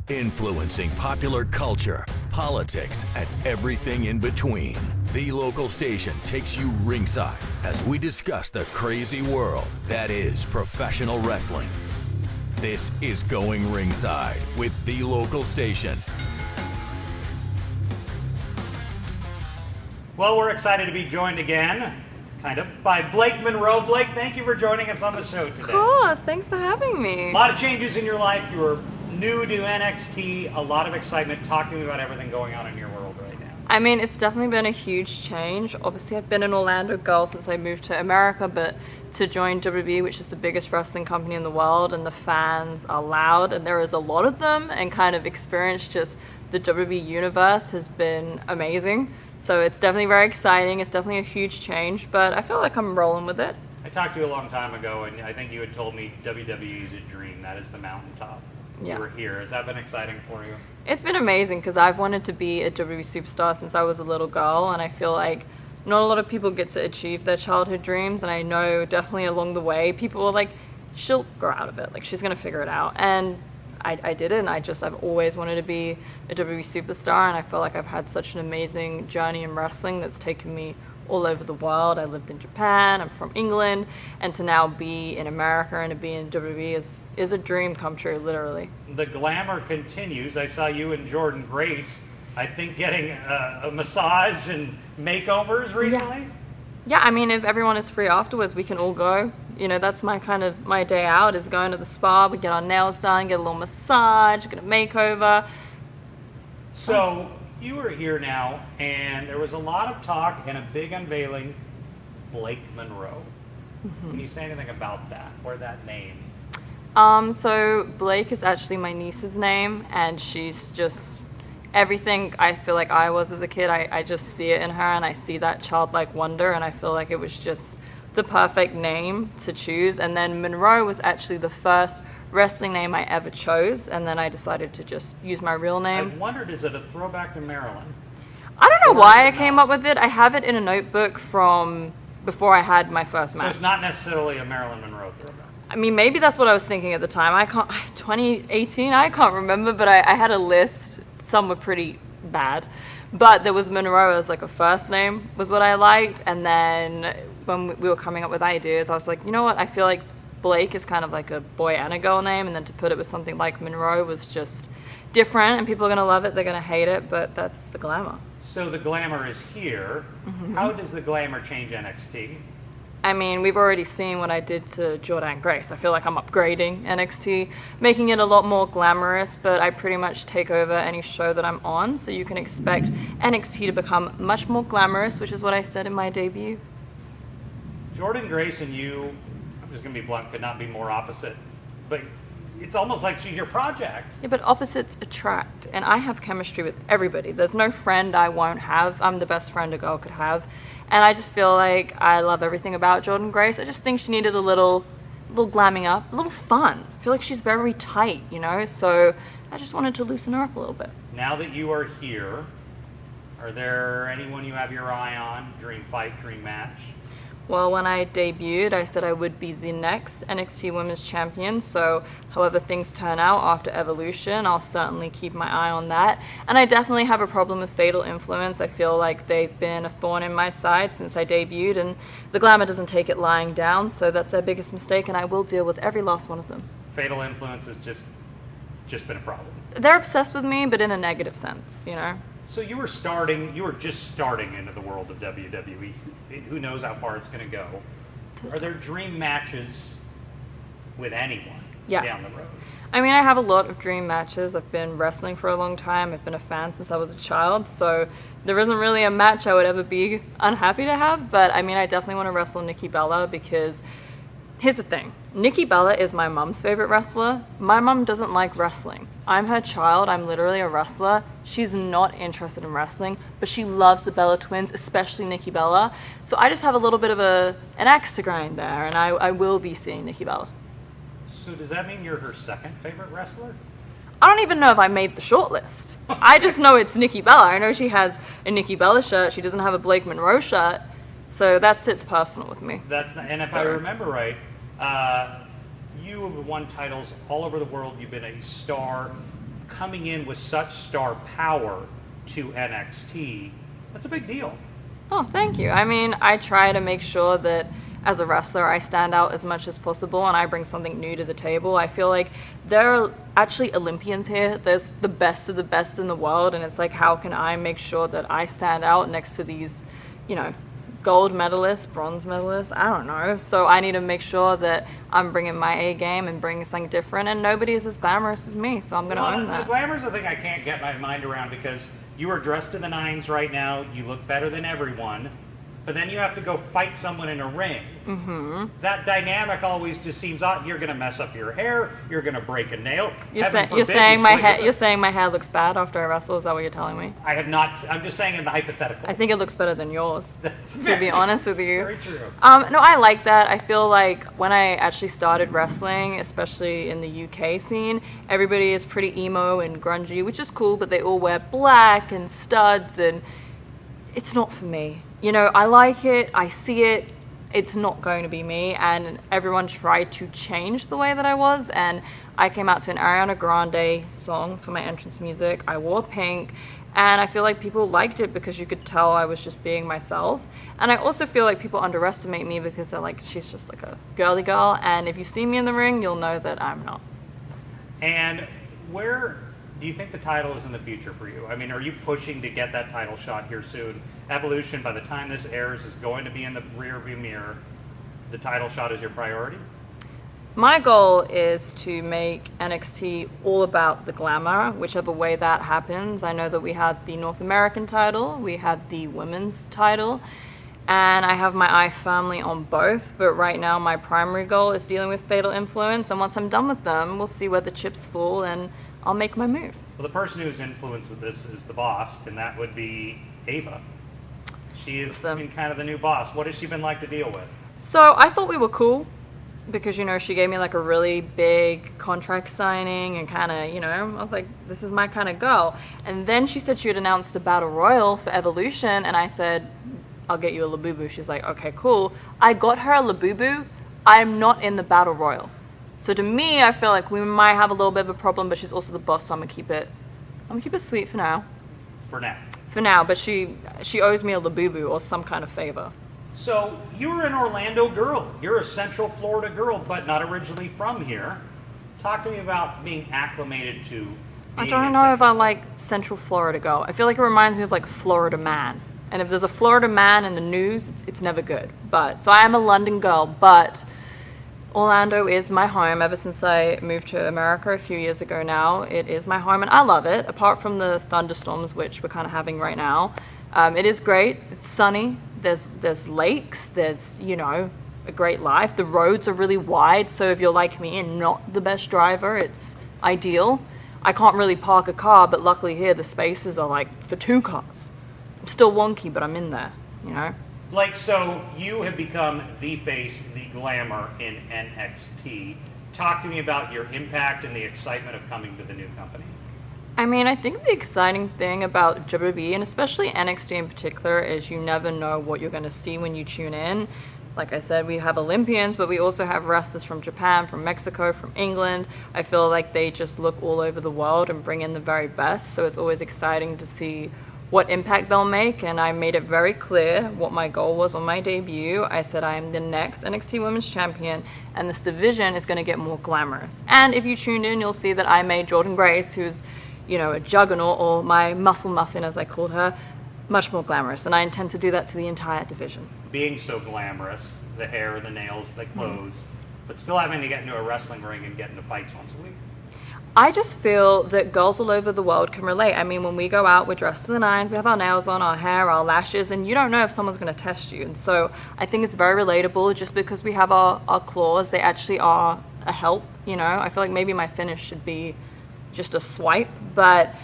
Influencing popular culture, politics, and everything in between. The local station takes you ringside as we discuss the crazy world that is professional wrestling. This is Going Ringside with The Local Station. Well, we're excited to be joined again, kind of, by Blake Monroe. Blake, thank you for joining us on the show today. Of course, thanks for having me. A lot of changes in your life. You were new to NXT, a lot of excitement. Talk to me about everything going on in your world right now. I mean, it's definitely been a huge change. Obviously, I've been an Orlando girl since I moved to America, but to join WWE, which is the biggest wrestling company in the world, and the fans are loud, and there is a lot of them, and kind of experience just the WWE universe has been amazing. So it's definitely very exciting. It's definitely a huge change, but I feel like I'm rolling with it. I talked to you a long time ago, and I think you had told me WWE is a dream. That is the mountaintop. Yeah. You were here. Has that been exciting for you? It's been amazing because I've wanted to be a WWE superstar since I was a little girl, and I feel like not a lot of people get to achieve their childhood dreams, and I know definitely along the way people were like, she'll grow out of it, like she's gonna figure it out, and I did it, and I've always wanted to be a WWE superstar, and I feel like I've had such an amazing journey in wrestling that's taken me all over the world. I lived in Japan, I'm from England, and to now be in America and to be in WWE is a dream come true, literally. The glamour continues. I saw you and Jordan Grace, I think, getting a massage and makeovers recently. Yes. Yeah, I mean, if everyone is free afterwards, we can all go. You know, that's my day out, is going to the spa. We get our nails done, get a little massage, get a makeover. So you are here now, and there was a lot of talk and a big unveiling, Blake Monroe. Mm-hmm. Can you say anything about that, or that name? So Blake is actually my niece's name, and she's just everything I feel like I was as a kid. I just see it in her, and I see that childlike wonder, and I feel like it was just the perfect name to choose. And then Monroe was actually the first wrestling name I ever chose, and then I decided to just use my real name. I wondered, is it a throwback to Marilyn? I don't know why I came up with it. I have it in a notebook from before I had my first match. So it's not necessarily a Marilyn Monroe throwback. I mean, maybe that's what I was thinking at the time. 2018, I can't remember, but I had a list. Some were pretty bad, but there was Monroe as like a first name was what I liked. And then when we were coming up with ideas, I was like, you know what? I feel like Blake is kind of like a boy and a girl name, and then to put it with something like Monroe was just different, and people are gonna love it, they're gonna hate it, but that's the glamour. So the glamour is here. Mm-hmm. How does the glamour change NXT? I mean, we've already seen what I did to Jordan Grace. I feel like I'm upgrading NXT, making it a lot more glamorous, but I pretty much take over any show that I'm on, so you can expect NXT to become much more glamorous, which is what I said in my debut. Jordan Grace and you, I'm just going to be blunt, could not be more opposite, but it's almost like she's your project. Yeah, but opposites attract, and I have chemistry with everybody. There's no friend I won't have. I'm the best friend a girl could have. And I just feel like I love everything about Jordan Grace. I just think she needed a little glamming up, a little fun. I feel like she's very tight, you know? So I just wanted to loosen her up a little bit. Now that you are here, are there anyone you have your eye on? Dream fight, dream match? Well, when I debuted, I said I would be the next NXT Women's Champion, so however things turn out after Evolution, I'll certainly keep my eye on that. And I definitely have a problem with Fatal Influence. I feel like they've been a thorn in my side since I debuted, and the glamour doesn't take it lying down, so that's their biggest mistake, and I will deal with every last one of them. Fatal Influence has just been a problem. They're obsessed with me, but in a negative sense, you know? So you were just starting into the world of WWE. Who knows how far it's going to go. Are there dream matches with anyone down the road? I mean, I have a lot of dream matches. I've been wrestling for a long time. I've been a fan since I was a child, so there isn't really a match I would ever be unhappy to have, but I mean, I definitely want to wrestle Nikki Bella because here's the thing. Nikki Bella is my mom's favorite wrestler. My mom doesn't like wrestling. I'm her child. I'm literally a wrestler. She's not interested in wrestling, but she loves the Bella twins, especially Nikki Bella. So I just have a little bit of an axe to grind there, and I will be seeing Nikki Bella. So does that mean you're her second favorite wrestler? I don't even know if I made the short list. I just know it's Nikki Bella. I know she has a Nikki Bella shirt. She doesn't have a Blake Monroe shirt. So that sits personal with me. And if I remember right, you have won titles all over the world. You've been a star coming in with such star power to NXT, that's a big deal. Oh, thank you. I mean, I try to make sure that as a wrestler, I stand out as much as possible and I bring something new to the table. I feel like there are actually Olympians here. There's the best of the best in the world, and it's like, how can I make sure that I stand out next to these, you know, gold medalists, bronze medalists? I don't know. So I need to make sure that I'm bringing my A game and bringing something different, and nobody is as glamorous as me, so I'm going to own that. The glamour's the thing I can't get my mind around, because you are dressed to the nines right now. You look better than everyone. But then you have to go fight someone in a ring. Mm-hmm. That dynamic always just seems odd. You're going to mess up your hair. You're going to break a nail. You're saying my hair looks bad after I wrestle. Is that what you're telling me? I have not. I'm just saying in the hypothetical. I think it looks better than yours, to be honest with you. Very true. No, I like that. I feel like when I actually started wrestling, especially in the UK scene, everybody is pretty emo and grungy, which is cool, but they all wear black and studs, and it's not for me. You know, I like it, I see it, it's not going to be me, and everyone tried to change the way that I was, and I came out to an Ariana Grande song for my entrance music. I wore pink, and I feel like people liked it because you could tell I was just being myself. And I also feel like people underestimate me because they're like, she's just like a girly girl, and if you see me in the ring, you'll know that I'm not. And where do you think the title is in the future for you? I mean, are you pushing to get that title shot here soon? Evolution, by the time this airs, is going to be in the rearview mirror. The title shot is your priority? My goal is to make NXT all about the glamour, whichever way that happens. I know that we have the North American title, we have the women's title, and I have my eye firmly on both, but right now my primary goal is dealing with Fatal Influence, and once I'm done with them, we'll see where the chips fall, and I'll make my move. Well, the person who's influenced this is the boss, and that would be Ava. She is kind of the new boss. What has she been like to deal with? So I thought we were cool because, you know, she gave me like a really big contract signing and kind of, you know, I was like, this is my kind of girl. And then she said she would announce the Battle Royal for Evolution, and I said, I'll get you a Labubu. She's like, okay, cool. I got her a Labubu. I'm not in the Battle Royal. So to me, I feel like we might have a little bit of a problem, but she's also the boss, so I'm gonna keep it sweet for now. For now, but she owes me a Labubu or some kind of favor. So you're an Orlando girl. You're a Central Florida girl, but not originally from here. Talk to me about being acclimated to. I don't know if I like Central Florida girl. I feel like it reminds me of like Florida man. And if there's a Florida man in the news, it's never good. But so I am a London girl, but Orlando is my home. Ever since I moved to America a few years ago now, it is my home, and I love it, apart from the thunderstorms, which we're kind of having right now. It is great. It's sunny. There's lakes. There's, you know, a great life. The roads are really wide, so if you're like me and not the best driver, it's ideal. I can't really park a car, but luckily here the spaces are like for 2 cars. I'm still wonky, but I'm in there, you know? Blake, so you have become the face, the glamour in NXT. Talk to me about your impact and the excitement of coming to the new company. I mean, I think the exciting thing about WWE, and especially NXT in particular, is you never know what you're going to see when you tune in. Like I said, we have Olympians, but we also have wrestlers from Japan, from Mexico, from England. I feel like they just look all over the world and bring in the very best, so it's always exciting to see what impact they'll make, and I made it very clear what my goal was on my debut. I said I am the next NXT Women's Champion, and this division is going to get more glamorous. And if you tuned in, you'll see that I made Jordynne Grace, who's, you know, a juggernaut, or my muscle muffin as I called her, much more glamorous, and I intend to do that to the entire division. Being so glamorous, the hair, the nails, the clothes, but still having to get into a wrestling ring and get into fights once a week. I just feel that girls all over the world can relate. I mean, when we go out, we're dressed to the nines, we have our nails on, our hair, our lashes, and you don't know if someone's going to test you. And so I think it's very relatable. Just because we have our claws, they actually are a help, you know? I feel like maybe my finish should be just a swipe, but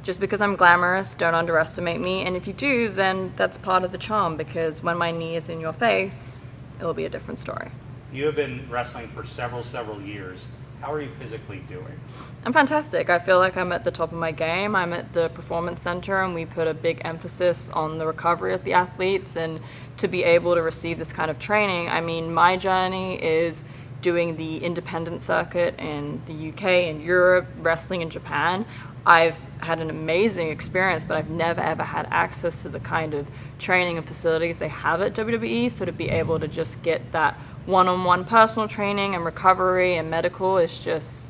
just because I'm glamorous, don't underestimate me. And if you do, then that's part of the charm, because when my knee is in your face, it'll be a different story. You have been wrestling for several years. How are you physically doing? I'm fantastic. I feel like I'm at the top of my game. I'm at the Performance Center, and we put a big emphasis on the recovery of the athletes, and to be able to receive this kind of training. I mean, my journey is doing the independent circuit in the UK and Europe, wrestling in Japan. I've had an amazing experience, but I've never ever had access to the kind of training and facilities they have at WWE. So to be able to just get that one-on-one personal training and recovery and medical is just,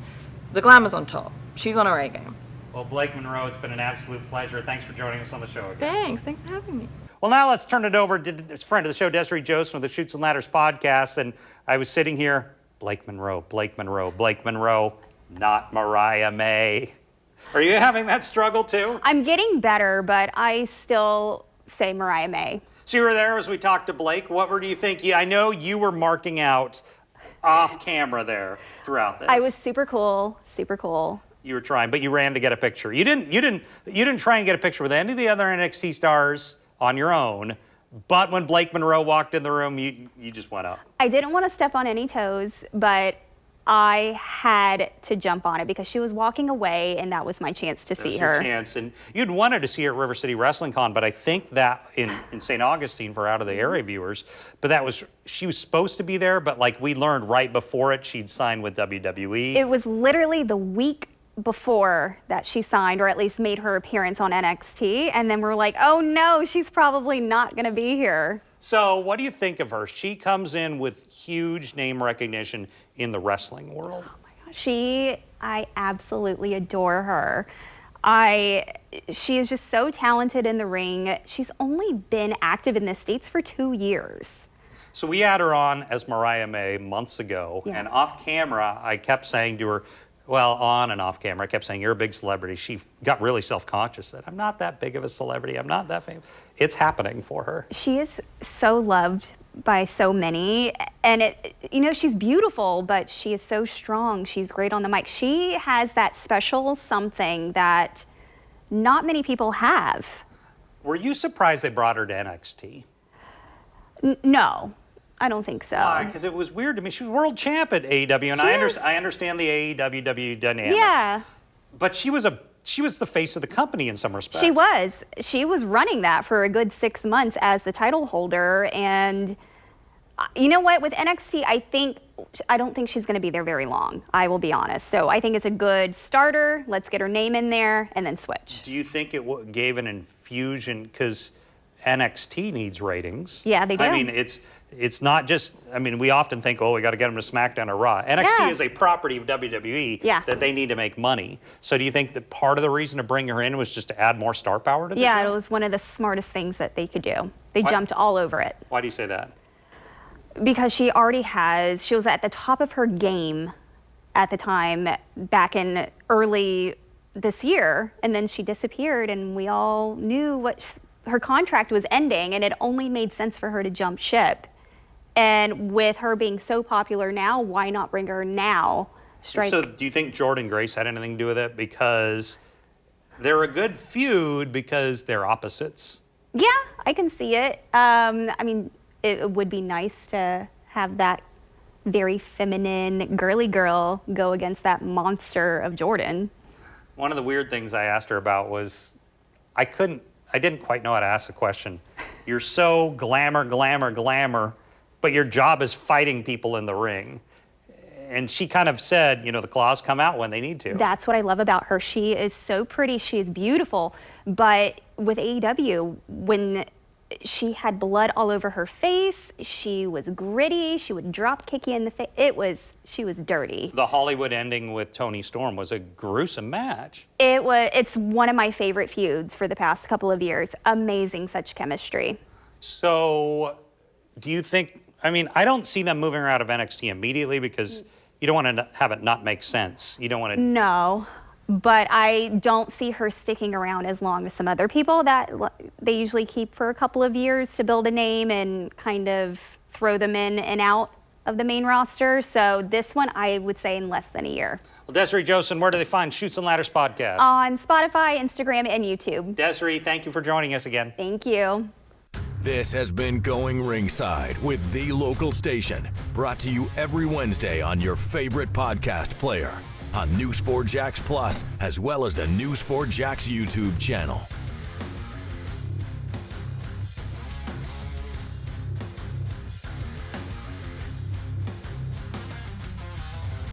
the Glamour's on top. She's on her A game. Well, Blake Monroe, it's been an absolute pleasure. Thanks for joining us on the show again. Thanks for having me. Well, now let's turn it over to a friend of the show, Desiree Joseph with the Shoots and Ladders podcast. And I was sitting here, Blake Monroe, not Mariah May. Are you having that struggle too? I'm getting better, but I still say Mariah May. So you were there as we talked to Blake. What do you think? I know you were marking out off camera there throughout this. I was super cool, super cool. You were trying, but you ran to get a picture. You didn't try and get a picture with any of the other NXT stars on your own. But when Blake Monroe walked in the room, you just went up. I didn't want to step on any toes, but I had to jump on it because she was walking away, and that was my chance to see her. Your chance, and you'd wanted to see her at River City Wrestling Con, but I think that in St. Augustine for out of the area viewers, but she was supposed to be there, but like we learned right before it, she'd signed with WWE. It was literally the week before that she signed, or at least made her appearance on NXT, and then we're like, oh no, she's probably not going to be here. So what do you think of her? She comes in with huge name recognition in the wrestling world. Oh my gosh, I absolutely adore her. She is just so talented in the ring. She's only been active in the States for 2 years. So we had her on as Mariah May months ago, and off camera, I kept saying to her, well, on and off camera, I kept saying, you're a big celebrity. She got really self-conscious, said, I'm not that big of a celebrity. I'm not that famous. It's happening for her. She is so loved by so many. And, she's beautiful, but she is so strong. She's great on the mic. She has that special something that not many people have. Were you surprised they brought her to NXT? No. I don't think so. Why? Because it was weird to me. She was world champ at AEW, and I understand the AEW dynamics. Yeah. But she was the face of the company in some respects. She was. She was running that for a good 6 months as the title holder, and you know what? With NXT, I don't think she's going to be there very long. I will be honest. So I think it's a good starter. Let's get her name in there and then switch. Do you think it gave an infusion? Because NXT needs ratings. Yeah, they do. I mean, it's not just, we often think, we got to get them to SmackDown or Raw. NXT is a property of WWE that they need to make money. So do you think that part of the reason to bring her in was just to add more star power to the show? Yeah, it was one of the smartest things that they could do. They jumped all over it. Why do you say that? Because she was at the top of her game at the time back in early this year, and then she disappeared, and we all knew her contract was ending, and it only made sense for her to jump ship. And with her being so popular now, why not bring her now? So do you think Jordynne Grace had anything to do with it? Because they're a good feud because they're opposites. Yeah, I can see it. It would be nice to have that very feminine, girly girl go against that monster of Jordynne. One of the weird things I asked her about was, I didn't quite know how to ask the question. You're so glamour, but your job is fighting people in the ring. And she kind of said, the claws come out when they need to. That's what I love about her. She is so pretty, she is beautiful. But with AEW, when she had blood all over her face, she was gritty, she would drop kick you in the face. She was dirty. The Hollywood ending with Toni Storm was a gruesome match. It's one of my favorite feuds for the past couple of years. Amazing, such chemistry. So, do you think, I don't see them moving her out of NXT immediately because you don't want to have it not make sense. You don't want to... No, but I don't see her sticking around as long as some other people that they usually keep for a couple of years to build a name and kind of throw them in and out of the main roster. So this one, I would say in less than a year. Well, Desiree Joseph, where do they find Shoots and Ladders podcast? On Spotify, Instagram, and YouTube. Desiree, thank you for joining us again. Thank you. This has been Going Ringside with The Local Station, brought to you every Wednesday on your favorite podcast player, on News4Jax Plus, as well as the News4Jax YouTube channel.